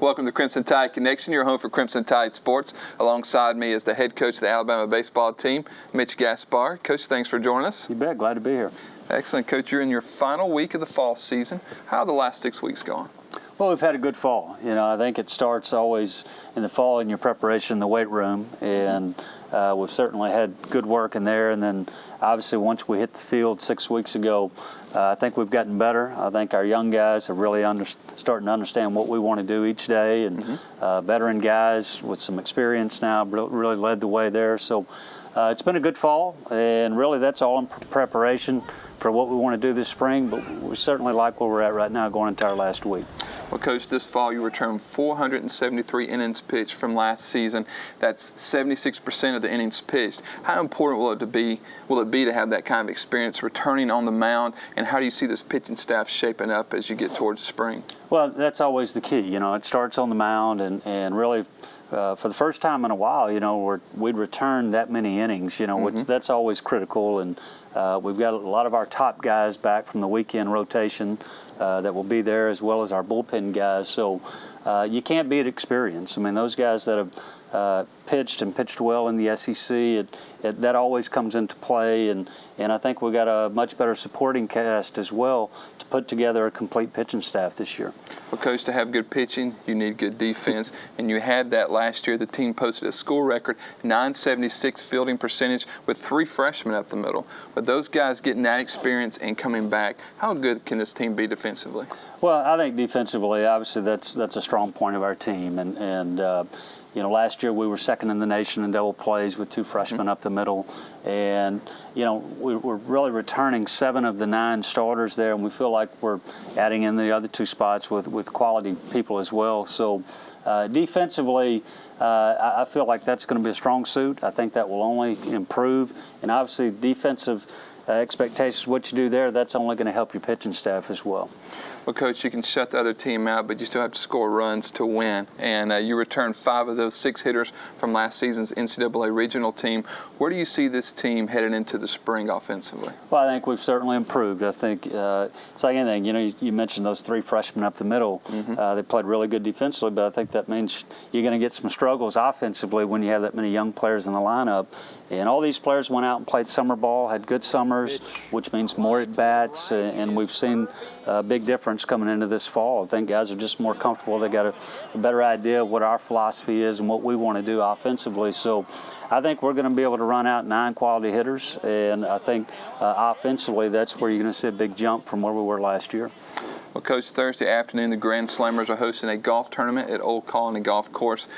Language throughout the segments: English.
Welcome to Crimson Tide Connection, your home for Crimson Tide sports. Alongside me is the head coach of the Alabama baseball team, Mitch Gaspard. Coach, thanks for joining us. You bet. Glad to be here. Excellent. Coach, you're in your final week of the fall season. How have the last 6 weeks gone? Well, we've had a good fall. I think it starts always in the fall in your preparation in the weight room, and we've certainly had good work in there. And then obviously once we hit the field 6 weeks ago, I think we've gotten better. I think our young guys are really starting to understand what we want to do each day, and veteran guys with some experience now really led the way there. So it's been a good fall, and really that's all in preparation for what we want to do this spring, but we certainly like where we're at right now going into our last week. Well, Coach, this fall you returned 473 innings pitched from last season. That's 76% of the innings pitched. How important will it be to have that kind of experience returning on the mound, and how do you see this pitching staff shaping up as you get towards the spring? Well, that's always the key. It starts on the mound, and really for the first time in a while, we'd returned that many innings, which that's always critical. And we've got a lot of our top guys back from the weekend rotation that will be there, as well as our bullpen guys. So you can't beat experience. I mean, those guys that have pitched well in the SEC, that always comes into play. And I think we've got a much better supporting cast as well to put together a complete pitching staff this year. Well, Coach, to have good pitching, you need good defense, and you had that last year. The team posted a school record 976 fielding percentage with 3 freshmen up the middle. But those guys getting that experience and coming back, how good can this team be defensively? Well, I think defensively, obviously, that's a strong point of our team, and last year we were second in the nation in double plays with 2 freshmen up the middle, and we're really returning 7 of the 9 starters there, and we feel like we're adding in the other 2 spots with quality people as well. So defensively, I feel like that's going to be a strong suit. I think that will only improve, and obviously defensive expectations, what you do there, that's only going to help your pitching staff as well. Well, Coach, you can shut the other team out, but you still have to score runs to win. And you returned 5 of those 6 hitters from last season's NCAA regional team. Where do you see this team headed into the spring offensively? Well, I think we've certainly improved. I think it's like anything. You mentioned those 3 freshmen up the middle. They played really good defensively, but I think that means you're going to get some struggles offensively when you have that many young players in the lineup. And all these players went out and played summer ball, had good summers, which means more at-bats, and we've seen a big difference coming into this fall. I think guys are just more comfortable. They got a better idea of what our philosophy is and what we want to do offensively. So I think we're going to be able to run out 9 quality hitters, and I think offensively that's where you're going to see a big jump from where we were last year. Well, Coach, Thursday afternoon the Grand Slammers are hosting a golf tournament at Old Colony Golf Course.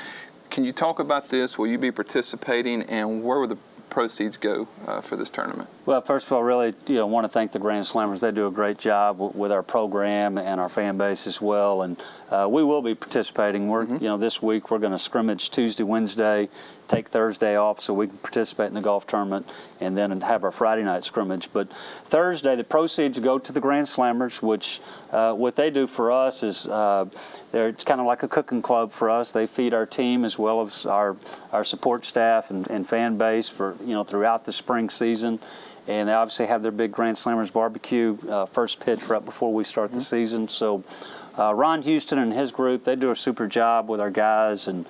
Can you talk about this? Will you be participating, and where will the proceeds go for this tournament? Well, first of all, really, want to thank the Grand Slammers. They do a great job with our program and our fan base as well, and we will be participating. We're, this week we're going to scrimmage Tuesday, Wednesday, take Thursday off so we can participate in the golf tournament, and then have our Friday night scrimmage. But Thursday, the proceeds go to the Grand Slammers, which what they do for us is it's kind of like a cooking club for us. They feed our team as well as our support staff and fan base for throughout the spring season. And they obviously have their big Grand Slammers barbecue first pitch right before we start the season. So Ron Houston and his group, they do a super job with our guys, and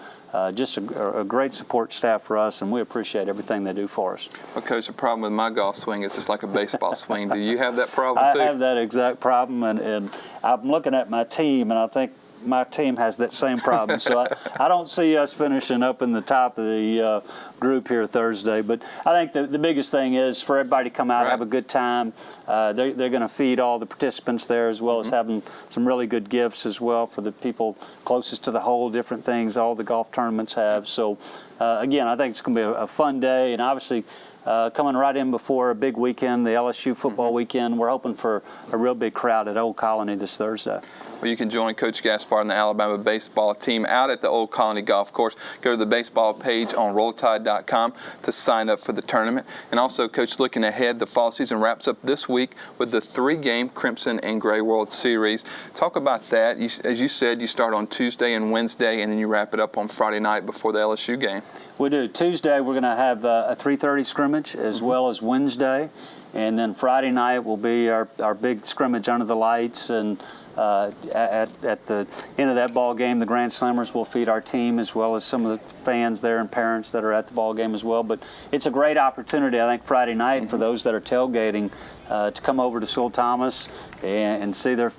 just a great support staff for us, and we appreciate everything they do for us. Well, Coach, the problem with my golf swing is it's like a baseball swing. Do you have that problem too? I have that exact problem, and I'm looking at my team, and I think my team has that same problem. So I don't see us finishing up in the top of the group here Thursday. But I think the biggest thing is for everybody to come out and have a good time. They're going to feed all the participants there, as well as having some really good gifts as well for the people closest to the hole, different things all the golf tournaments have. So again, I think it's going to be a fun day, and obviously coming right in before a big weekend, the LSU football weekend. We're hoping for a real big crowd at Old Colony this Thursday. Well, you can join Coach Gaspard and the Alabama baseball team out at the Old Colony Golf Course. Go to the baseball page on RollTide.com to sign up for the tournament. And also, Coach, looking ahead, the fall season wraps up this week with the 3-game Crimson and Gray World Series. Talk about that. As you said, you start on Tuesday and Wednesday, and then you wrap it up on Friday night before the LSU game. We do. Tuesday, we're going to have a 3:30 scrimmage, as well as Wednesday. And then Friday night will be our big scrimmage under the lights, and at the end of that ball game, the Grand Slammers will feed our team as well as some of the fans there and parents that are at the ball game as well. But it's a great opportunity, I think, Friday night for those that are tailgating to come over to Sewell Thomas and see their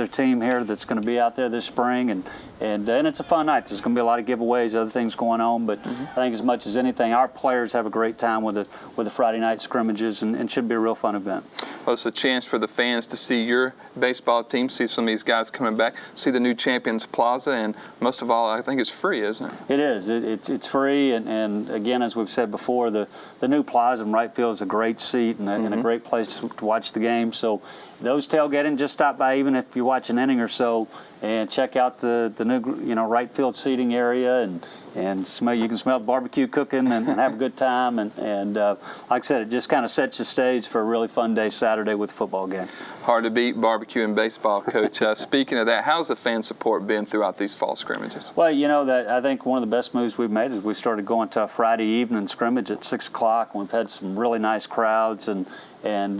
team here that's going to be out there this spring, and it's a fun night. There's going to be a lot of giveaways, other things going on, but I think as much as anything, our players have a great time with the Friday night scrimmages, and should be a real fun event. Well, it's a chance for the fans to see your baseball team, see some of these guys coming back, see the new Champions Plaza, and most of all, I think it's free, isn't it? It is. It's free, and again, as we've said before, the new plaza in right field is a great seat and a great place to watch the game. So those tailgating, just stop by, even if you watch an inning or so, and check out the new right field seating area, and smell. You can smell the barbecue cooking and have a good time. And like I said, it just kind of sets the stage for a really fun day Saturday with the football game. Hard to beat barbecue and baseball, Coach. Speaking of that, how's the fan support been throughout these fall scrimmages? Well, that I think one of the best moves we've made is we started going to a Friday evening scrimmage at 6 o'clock. We've had some really nice crowds, and in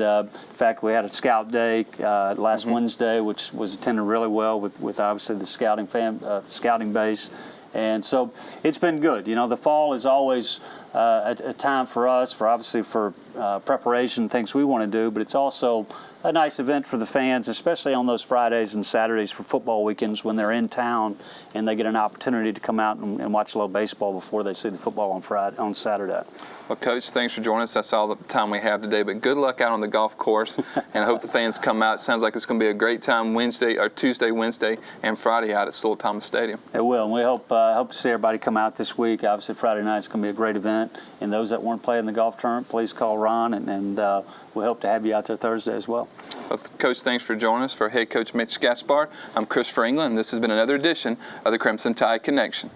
fact, we had a scout day last Wednesday, which was attended really well with obviously the scouting base. And so it's been good. The fall is always a time for us, obviously for preparation, things we want to do, but it's also a nice event for the fans, especially on those Fridays and Saturdays for football weekends when they're in town and they get an opportunity to come out and watch a little baseball before they see the football on Saturday. Well, Coach, thanks for joining us. That's all the time we have today, but good luck out on the golf course, and I hope the fans come out. It sounds like it's going to be a great time Tuesday, Wednesday, and Friday out at Sewell Thomas Stadium. It will, and we hope to see everybody come out this week. Obviously, Friday night is going to be a great event, and those that weren't playing the golf tournament, please call Ron, and we hope to have you out there Thursday as well. Well, Coach, thanks for joining us. For head coach Mitch Gaspard, I'm Chris England, and this has been another edition of the Crimson Tide Connection.